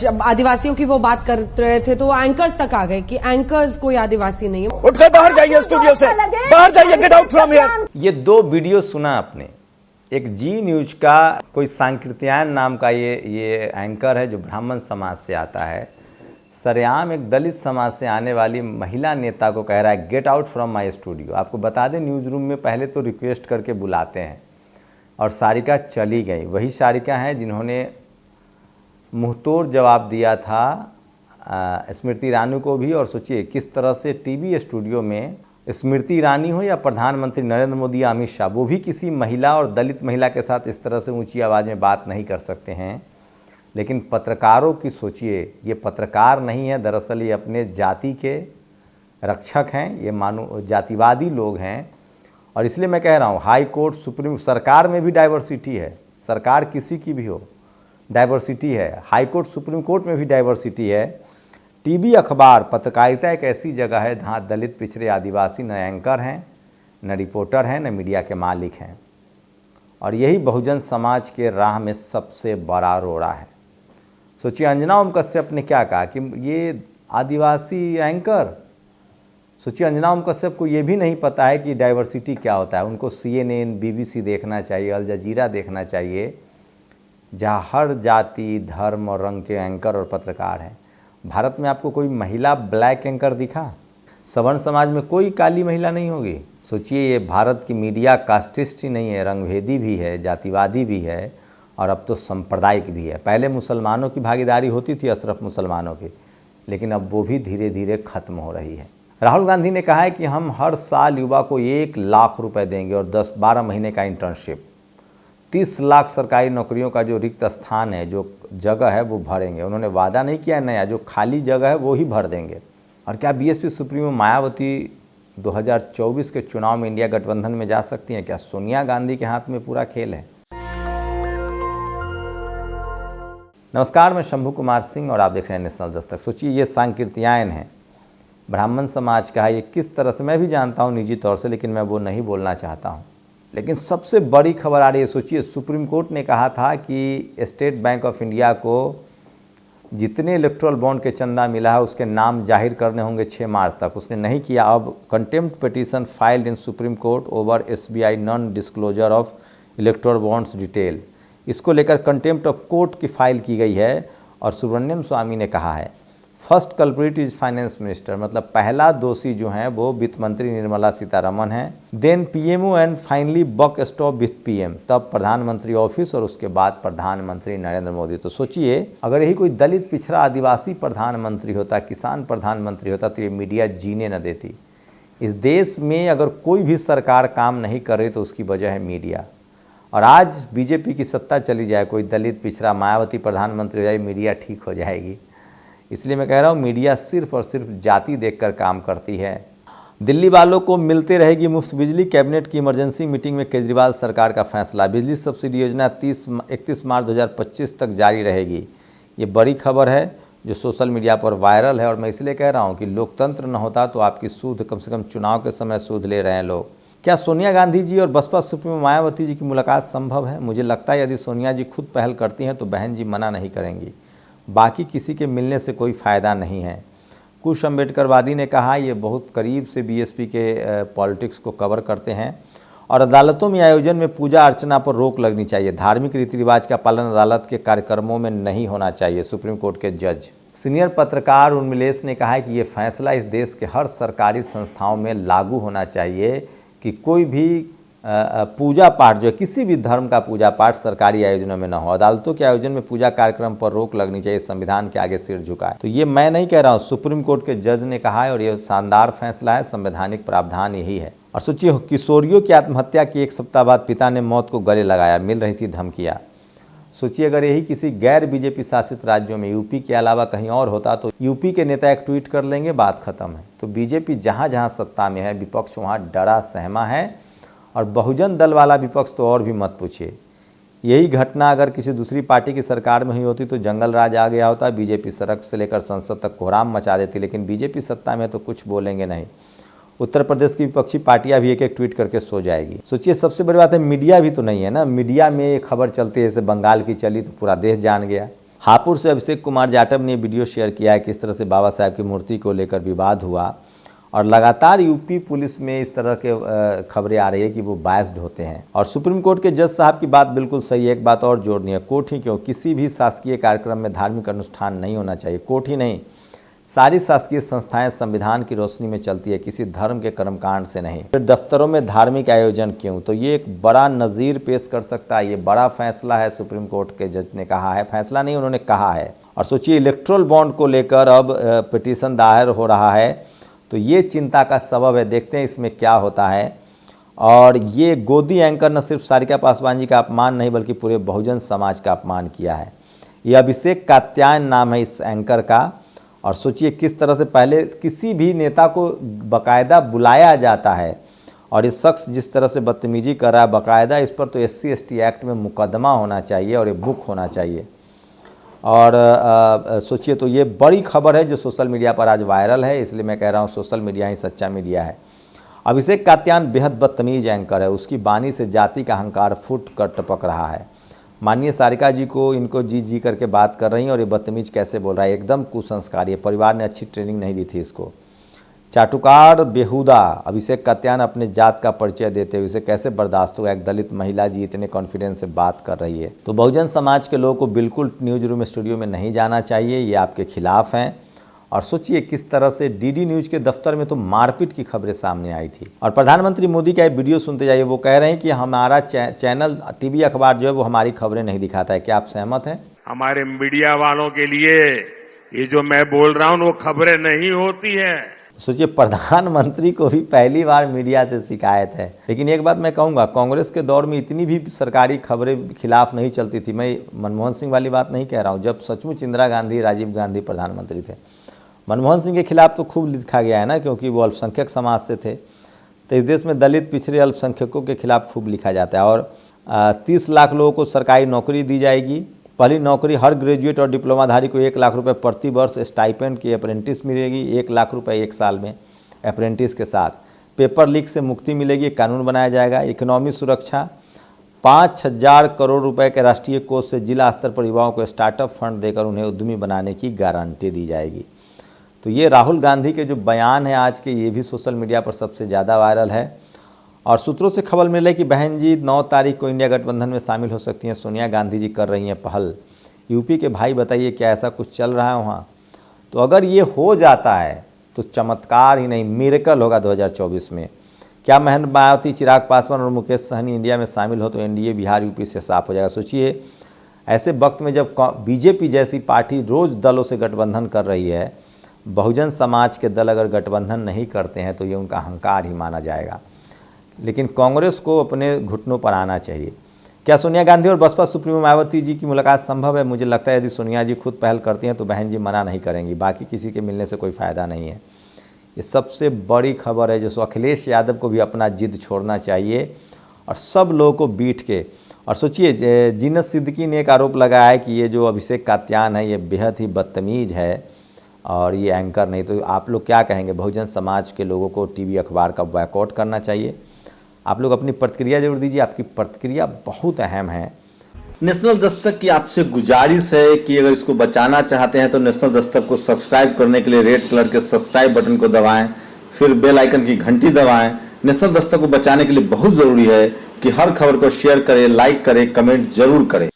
जब आदिवासियों की वो बात कर रहे थे तो वो एंकर्स तक आ गए कि एंकर्स कोई आदिवासी नहीं है। उठकर बाहर जाइए, स्टूडियो से बाहर जाइए, गेट आउट फ्रॉम हियर। ये दो वीडियो सुना आपने, एक जी न्यूज का कोई सांकीर्त्यायन नाम का ये एंकर है जो ब्राह्मण समाज से आता है, सरेआम एक दलित समाज से आने वाली महिला नेता को कह रहा है get out from my studio. आपको बता दें, न्यूज़ रूम में पहले तो रिक्वेस्ट करके बुलाते हैं और सारिका चली गई। वही सारिका हैं जिन्होंने मुंहतोड़ जवाब दिया था स्मृति ईरानी को भी। और सोचिए किस तरह से टीवी स्टूडियो में स्मृति ईरानी हो या प्रधानमंत्री नरेंद्र मोदी या अमित शाह, वो भी किसी महिला और दलित महिला के साथ इस तरह से ऊंची आवाज़ में बात नहीं कर सकते हैं। लेकिन पत्रकारों की सोचिए, ये पत्रकार नहीं है, दरअसल ये अपने जाति के रक्षक हैं, ये मानो जातिवादी लोग हैं। और इसलिए मैं कह रहा हूँ, हाई कोर्ट, सुप्रीम, सरकार में भी डाइवर्सिटी है, सरकार किसी की भी हो डाइवर्सिटी है, हाई कोर्ट सुप्रीम कोर्ट में भी डाइवर्सिटी है। टीवी, अखबार, पत्रकारिता एक ऐसी जगह है जहाँ दलित, पिछड़े, आदिवासी न एंकर हैं, न रिपोर्टर हैं, न मीडिया के मालिक हैं। और यही बहुजन समाज के राह में सबसे बड़ा रोड़ा है। सोचिए अंजना ओम कश्यप ने क्या कहा कि ये आदिवासी एंकर, सोचिए अंजना ओम कश्यप को ये भी नहीं पता है कि डाइवर्सिटी क्या होता है। उनको CNN, BBC देखना चाहिए, अल जजीरा देखना चाहिए, जहाँ हर जाति, धर्म और रंग के एंकर और पत्रकार हैं। भारत में आपको कोई महिला ब्लैक एंकर दिखा? सवर्ण समाज में कोई काली महिला नहीं होगी। सोचिए ये भारत की मीडिया कास्टिस्ट ही नहीं है, रंगभेदी भी है, जातिवादी भी है और अब तो सांप्रदायिक भी है। पहले मुसलमानों की भागीदारी होती थी, अशरफ मुसलमानों की, लेकिन अब वो भी धीरे धीरे खत्म हो रही है। राहुल गांधी ने कहा है कि हम हर साल युवा को 1 लाख रुपए देंगे और 10-12 महीने का इंटर्नशिप, 30 लाख सरकारी नौकरियों का जो रिक्त स्थान है, जो जगह है, वो भरेंगे। उन्होंने वादा नहीं किया नया, जो खाली जगह है वो ही भर देंगे। और क्या BSP सुप्रीमो मायावती 2024 के चुनाव में इंडिया गठबंधन में जा सकती हैं? क्या सोनिया गांधी के हाथ में पूरा खेल है? नमस्कार, मैं शंभू कुमार सिंह और आप देख रहे हैं नेशनल दस्तक। सोचिए ये सांकीर्त्यायन है, ब्राह्मण समाज का है। ये किस तरह से, मैं भी जानता हूँ निजी तौर से, लेकिन मैं वो नहीं बोलना चाहता हूँ। लेकिन सबसे बड़ी खबर आ रही है। सोचिए सुप्रीम कोर्ट ने कहा था कि स्टेट बैंक ऑफ इंडिया को जितने इलेक्ट्रल बॉन्ड के चंदा मिला है उसके नाम जाहिर करने होंगे 6 मार्च तक। उसने नहीं किया। अब contempt petition filed in supreme court over SBI non disclosure of erectile bonds detail, इसको लेकर कंटेम्प्ट ऑफ कोर्ट की फाइल की गई है। और सुब्रमण्यम स्वामी ने कहा है first culprit is finance minister, मतलब पहला दोषी जो है वो वित्त मंत्री निर्मला सीतारमण है। Then PMO and finally buck stop with PM, तब प्रधानमंत्री ऑफिस और उसके बाद प्रधानमंत्री नरेंद्र मोदी। तो सोचिए अगर यही कोई दलित, पिछड़ा, आदिवासी प्रधानमंत्री होता, किसान प्रधानमंत्री होता, तो ये मीडिया जीने न देती। इस देश में अगर कोई भी सरकार काम नहीं कर रही तो उसकी वजह है मीडिया। और आज BJP की सत्ता चली जाए, कोई दलित, पिछड़ा, मायावती प्रधानमंत्री हो जाए, मीडिया ठीक हो जाएगी। इसलिए मैं कह रहा हूँ मीडिया सिर्फ और सिर्फ जाति देखकर काम करती है। दिल्ली वालों को मिलते रहेगी मुफ्त बिजली, कैबिनेट की इमरजेंसी मीटिंग में केजरीवाल सरकार का फैसला। बिजली सब्सिडी योजना 31 मार्च 2025 तक जारी रहेगी। ये बड़ी खबर है जो सोशल मीडिया पर वायरल है। और मैं इसलिए कह रहा हूँ कि लोकतंत्र न होता तो आपकी सूद, कम से कम चुनाव के समय सूद ले रहे हैं लोग। क्या सोनिया गांधी जी और बसपा सुप्रीमो मायावती जी की मुलाकात संभव है? मुझे लगता है यदि सोनिया जी खुद पहल करती हैं तो बहन जी मना नहीं करेंगी। बाकी किसी के मिलने से कोई फ़ायदा नहीं है। कुछ अम्बेडकरवादी ने कहा ये बहुत करीब से BSP के पॉलिटिक्स को कवर करते हैं। और अदालतों में आयोजन में पूजा अर्चना पर रोक लगनी चाहिए। धार्मिक रीति रिवाज का पालन अदालत के कार्यक्रमों में नहीं होना चाहिए, सुप्रीम कोर्ट के जज। सीनियर पत्रकार उर्मिलेश ने कहा है कि ये फैसला इस देश के हर सरकारी संस्थाओं में लागू होना चाहिए कि कोई भी पूजा पाठ जो है, किसी भी धर्म का पूजा पाठ सरकारी आयोजनों में न हो। अदालतों के आयोजन में पूजा कार्यक्रम पर रोक लगनी चाहिए, संविधान के आगे सिर झुकाए। तो ये मैं नहीं कह रहा हूँ, सुप्रीम कोर्ट के जज ने कहा है और ये शानदार फैसला है, संवैधानिक प्रावधान यही है। और सोचिए किशोरियों की आत्महत्या की 1 सप्ताह बाद पिता ने मौत को गले लगाया, मिल रही थी धमकियाँ। सोचिए अगर यही किसी गैर BJP शासित राज्यों में, यूपी के अलावा कहीं और होता तो यूपी के नेता एक ट्वीट कर लेंगे, बात खत्म है। तो BJP जहाँ जहाँ सत्ता में है, विपक्ष वहाँ डरा सहमा है। और बहुजन दल वाला विपक्ष तो और भी मत पूछिए। यही घटना अगर किसी दूसरी पार्टी की सरकार में हुई होती तो जंगल राज आ गया होता, BJP सड़क से लेकर संसद तक कोहराम मचा देती। लेकिन BJP सत्ता में तो कुछ बोलेंगे नहीं। उत्तर प्रदेश की विपक्षी पार्टियां भी एक एक ट्वीट करके सो जाएगी। सोचिए सबसे बड़ी बात है मीडिया भी तो नहीं है ना। मीडिया में एक खबर चलती है, जैसे बंगाल की चली तो पूरा देश जान गया। हापुड़ से अभिषेक कुमार जाटव ने वीडियो शेयर किया है किस तरह से बाबा साहब की मूर्ति को लेकर विवाद हुआ और लगातार यूपी पुलिस में इस तरह के खबरें आ रही है कि वो बायस्ड होते हैं। और सुप्रीम कोर्ट के जज साहब की बात बिल्कुल सही है। एक बात और जोड़नी है, कोर्ट ही क्यों, किसी भी शासकीय कार्यक्रम में धार्मिक अनुष्ठान नहीं होना चाहिए। कोर्ट ही नहीं, सारी शासकीय संस्थाएं संविधान की रोशनी में चलती है, किसी धर्म के कर्मकांड से नहीं। फिर दफ्तरों में धार्मिक आयोजन क्यों? तो ये एक बड़ा नज़ीर पेश कर सकता है। ये बड़ा फैसला है, सुप्रीम कोर्ट के जज ने कहा है, फैसला नहीं उन्होंने कहा है। और सोचिए इलेक्ट्रोल बॉन्ड को लेकर अब पिटीशन दायर हो रहा है, तो ये चिंता का सबब है। देखते हैं इसमें क्या होता है। और ये गोदी एंकर न सिर्फ सारिका पासवान जी का अपमान नहीं बल्कि पूरे बहुजन समाज का अपमान किया है। ये अभिषेक कात्यायन नाम है इस एंकर का। और सोचिए किस तरह से पहले किसी भी नेता को बाकायदा बुलाया जाता है और ये शख्स जिस तरह से बदतमीजी कर रहा है बाकायदा, इस पर तो SC/ST एक्ट में मुकदमा होना चाहिए और ये बुक होना चाहिए। और सोचिए तो ये बड़ी खबर है जो सोशल मीडिया पर आज वायरल है, इसलिए मैं कह रहा हूँ सोशल मीडिया ही सच्चा मीडिया है। अभिषेक कात्यायन बेहद बदतमीज एंकर है, उसकी बानी से जाति का अहंकार फूट कर टपक रहा है। माननीय सारिका जी को इनको जी करके बात कर रही हैं और ये बदतमीज कैसे बोल रहा है, एकदम कुसंस्कारी है। परिवार ने अच्छी ट्रेनिंग नहीं दी थी इसको। चाटुकार बेहुदा अभिषेक कात्यायन अपने जात का परिचय देते हुए इसे कैसे बर्दाश्त होगा? एक दलित महिला जी इतने कॉन्फिडेंस से बात कर रही है। तो बहुजन समाज के लोगों को बिल्कुल न्यूज रूम स्टूडियो में नहीं जाना चाहिए, ये आपके खिलाफ हैं। और सोचिए किस तरह से DD न्यूज के दफ्तर में तो मारपीट की खबरें सामने आई थी। और प्रधानमंत्री मोदी का एक वीडियो सुनते जाइए, वो कह रहे हैं कि हमारा चैनल TV अखबार जो है वो हमारी खबरें नहीं दिखाता है। क्या आप सहमत हैं? हमारे मीडिया वालों के लिए ये जो मैं बोल रहा हूँ वो खबरें नहीं होती है। सोचिए प्रधानमंत्री को भी पहली बार मीडिया से शिकायत है। लेकिन एक बात मैं कहूँगा, कांग्रेस के दौर में इतनी भी सरकारी खबरें खिलाफ नहीं चलती थी। मैं मनमोहन सिंह वाली बात नहीं कह रहा हूँ, जब सचमुच इंदिरा गांधी राजीव गांधी प्रधानमंत्री थे। मनमोहन सिंह के खिलाफ तो खूब लिखा गया है ना, क्योंकि वो अल्पसंख्यक समाज से थे। तो इस देश में दलित पिछड़े अल्पसंख्यकों के खिलाफ खूब लिखा जाता है। और 30 लाख लोगों को सरकारी नौकरी दी जाएगी। पहली नौकरी हर ग्रेजुएट और डिप्लोमाधारी को 1 लाख रुपए प्रति वर्ष स्टाइपेंड की अप्रेंटिस मिलेगी। 1 लाख रुपए 1 साल में अप्रेंटिस के साथ। पेपर लीक से मुक्ति मिलेगी, कानून बनाया जाएगा। इकोनॉमी सुरक्षा, 5000 करोड़ रुपए के राष्ट्रीय कोष से जिला स्तर पर युवाओं को स्टार्टअप फंड देकर उन्हें उद्यमी बनाने की गारंटी दी जाएगी। तो ये राहुल गांधी के जो बयान है आज के, ये भी सोशल मीडिया पर सबसे ज़्यादा वायरल है। और सूत्रों से खबर मिले कि बहन जी 9 तारीख को इंडिया गठबंधन में शामिल हो सकती हैं। सोनिया गांधी जी कर रही हैं पहल। यूपी के भाई बताइए क्या ऐसा कुछ चल रहा है वहाँ? तो अगर ये हो जाता है तो चमत्कार ही नहीं मिरेकल होगा 2024 में। क्या महन मायावती, चिराग पासवान और मुकेश सहनी इंडिया में शामिल हो तो NDA बिहार यूपी से साफ हो जाएगा। सोचिए ऐसे वक्त में जब BJP जैसी पार्टी रोज़ दलों से गठबंधन कर रही है, बहुजन समाज के दल अगर गठबंधन नहीं करते हैं तो ये उनका अहंकार ही माना जाएगा। लेकिन कांग्रेस को अपने घुटनों पर आना चाहिए। क्या सोनिया गांधी और बसपा सुप्रीमो मायावती जी की मुलाकात संभव है? मुझे लगता है यदि सोनिया जी खुद पहल करती हैं तो बहन जी मना नहीं करेंगी। बाकी किसी के मिलने से कोई फ़ायदा नहीं है। ये सबसे बड़ी खबर है जो अखिलेश यादव को भी अपना जिद छोड़ना चाहिए और सब लोगों को बीट के। और सोचिए जीनत सिद्दीकी ने एक आरोप लगाया है कि ये जो अभिषेक कात्यायन है ये बेहद ही बदतमीज है और ये एंकर नहीं। तो आप लोग क्या कहेंगे? बहुजन समाज के लोगों को TV अखबार का बॉयकॉट करना चाहिए? आप लोग अपनी प्रतिक्रिया जरूर दीजिए, आपकी प्रतिक्रिया बहुत अहम है। नेशनल दस्तक की आपसे गुजारिश है कि अगर इसको बचाना चाहते हैं तो नेशनल दस्तक को सब्सक्राइब करने के लिए रेड कलर के सब्सक्राइब बटन को दबाएं, फिर बेल आइकन की घंटी दबाएं। नेशनल दस्तक को बचाने के लिए बहुत जरूरी है कि हर खबर को शेयर करें, लाइक करें, कमेंट जरूर करें।